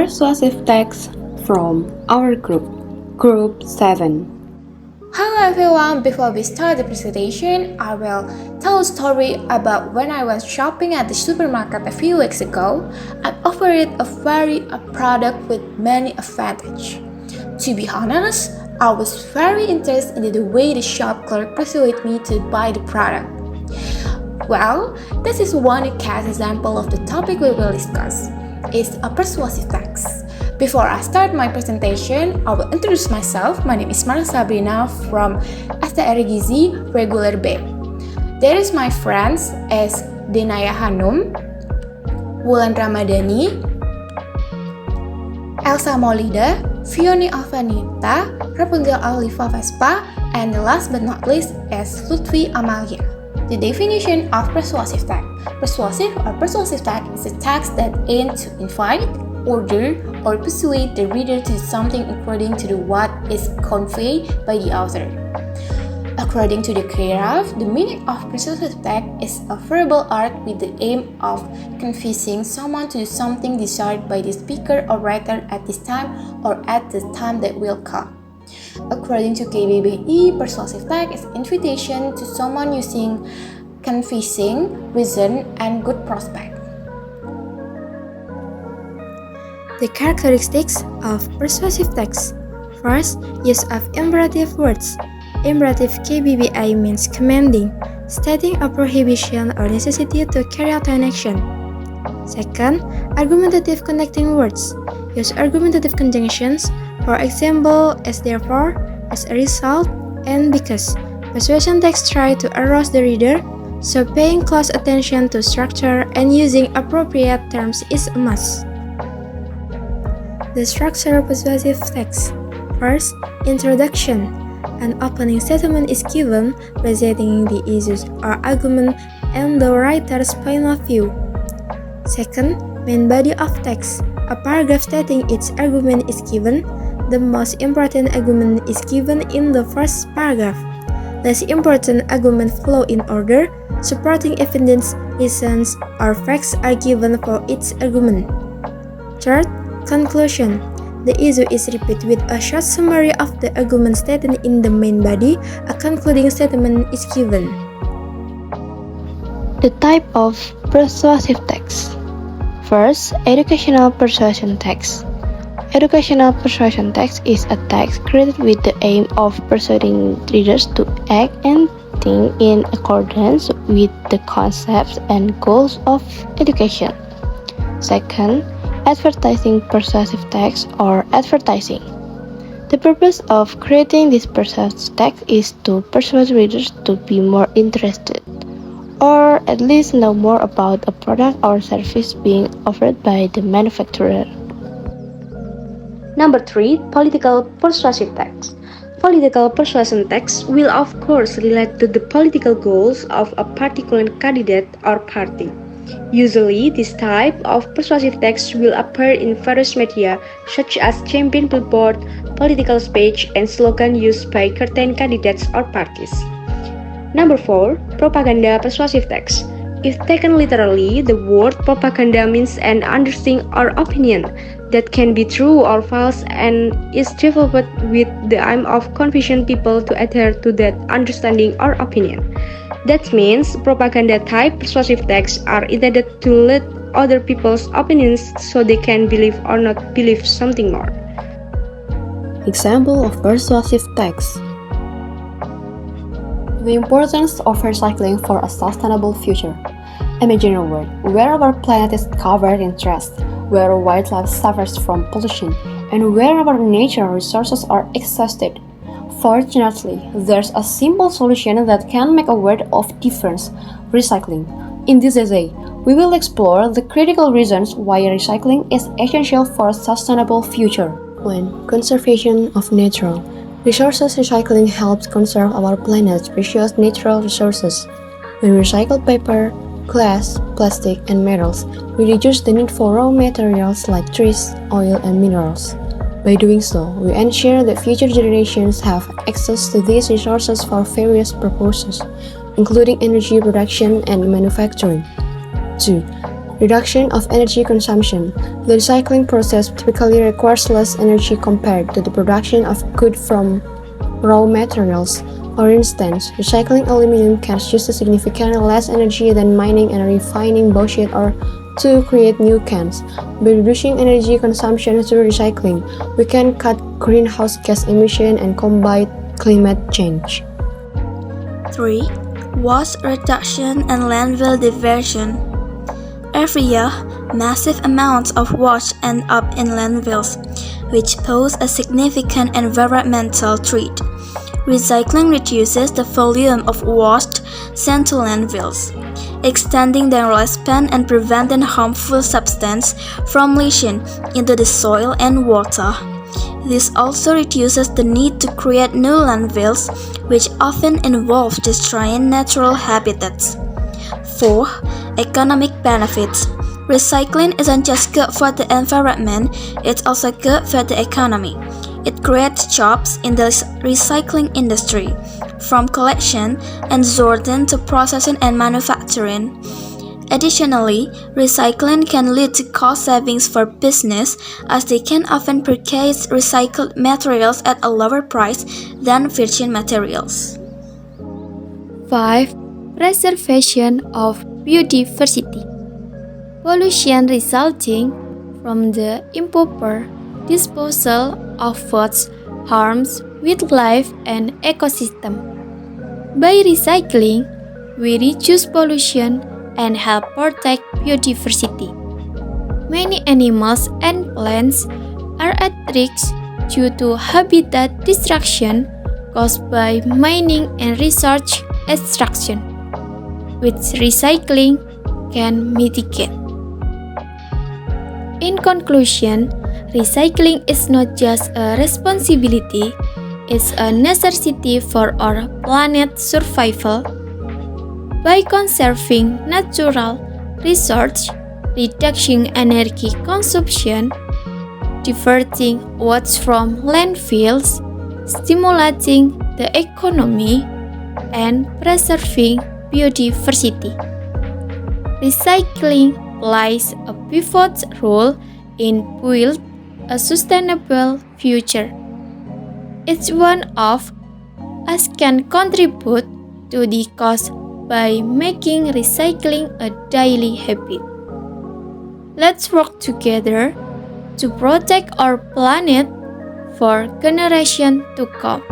Persuasive text from our Group 7. Hello everyone, before we start the presentation, I will tell a story about when I went shopping at the supermarket a few weeks ago and offered a product with many advantages. To be honest, I was very interested in the way the shop clerk persuaded me to buy the product. Well, this is one case example of the topic we will discuss. It's a persuasive text. Before I start my presentation, I will introduce myself. My name is Shabrina from STRGZ Reguler B. There is my friends as Dennaya Hanuun, Wulan Rahmadani, Elsa Maulida, Fiony Alfianita, Rapunzel Alifavespa, and last but not least is Lutfi Amalia. The definition of persuasive text. Persuasive or persuasive text is a text that aims to invite, order, or persuade the reader to do something according to what is conveyed by the author. According to the paragraph, the meaning of persuasive text is a verbal art with the aim of convincing someone to do something desired by the speaker or writer at this time or at the time that will come. According to KBBI, persuasive text is invitation to someone using convincing reason and good prospect. The characteristics of persuasive text. First, use of imperative words. Imperative KBBI means commanding, stating a prohibition or necessity to carry out an action. Second, argumentative connecting words. Use argumentative conjunctions, for example, as therefore, as a result, and because. Persuasion texts try to arouse the reader, so paying close attention to structure and using appropriate terms is a must. The structure of persuasive text. First, introduction. An opening statement is given, presenting the issues or argument and the writer's point of view. Second, main body of text. A paragraph stating its argument is given. The most important argument is given in the first paragraph. Less important arguments flow in order. Supporting evidence, reasons, or facts are given for each argument. Third, conclusion. The issue is repeated with a short summary of the argument stated in the main body. A concluding statement is given. The type of persuasive text. First, educational persuasion text. Educational persuasion text is a text created with the aim of persuading readers to act and think in accordance with the concepts and goals of education. Second, advertising persuasive text or advertising. The purpose of creating this persuasive text is to persuade readers to be more interested, or at least know more about a product or service being offered by the manufacturer. Number 3. Political persuasive text. Political persuasion text will of course relate to the political goals of a particular candidate or party. Usually, this type of persuasive text will appear in various media, such as campaign billboard, political speech, and slogan used by certain candidates or parties. Number 4. Propaganda persuasive text. If taken literally, the word propaganda means an understanding or opinion that can be true or false and is developed with the aim of convincing people to adhere to that understanding or opinion. That means propaganda type persuasive texts are intended to lead other people's opinions so they can believe or not believe something more. Example of persuasive text. The importance of recycling for a sustainable future. Imagine a world where our planet is covered in trash, where wildlife suffers from pollution, and where our natural resources are exhausted. Fortunately, there's a simple solution that can make a world of difference: recycling. In this essay, we will explore the critical reasons why recycling is essential for a sustainable future. 1. Conservation of natural resources. Recycling helps conserve our planet's precious natural resources. When we recycle paper, glass, plastic, and metals, we reduce the need for raw materials like trees, oil, and minerals. By doing so, we ensure that future generations have access to these resources for various purposes, including energy production and manufacturing. 2. Reduction of energy consumption. The recycling process typically requires less energy compared to the production of goods from raw materials. For instance, recycling aluminum cans uses significantly less energy than mining and refining bauxite or to create new cans. By reducing energy consumption through recycling, we can cut greenhouse gas emission and combat climate change. 3. Waste reduction and landfill diversion. Every year, massive amounts of waste end up in landfills, which pose a significant environmental threat. Recycling reduces the volume of waste sent to landfills, extending their lifespan and preventing harmful substances from leaching into the soil and water. This also reduces the need to create new landfills, which often involve destroying natural habitats. 4. Economic benefits. Recycling isn't just good for the environment, it's also good for the economy. It creates jobs in the recycling industry, from collection and sorting to processing and manufacturing. Additionally, recycling can lead to cost savings for business as they can often purchase recycled materials at a lower price than virgin materials. 5. Preservation of biodiversity. Pollution resulting from the improper disposal of foods harms wildlife and ecosystem. By recycling, we reduce pollution and help protect biodiversity. Many animals and plants are at risk due to habitat destruction caused by mining and resource extraction, which recycling can mitigate. In conclusion, recycling is not just a responsibility, it's a necessity for our planet's survival. By conserving natural resources, reducing energy consumption, diverting waste from landfills, stimulating the economy, and preserving biodiversity, recycling plays a pivotal role in building a sustainable future. Each one of us can contribute to the cause by making recycling a daily habit. Let's work together to protect our planet for generations to come.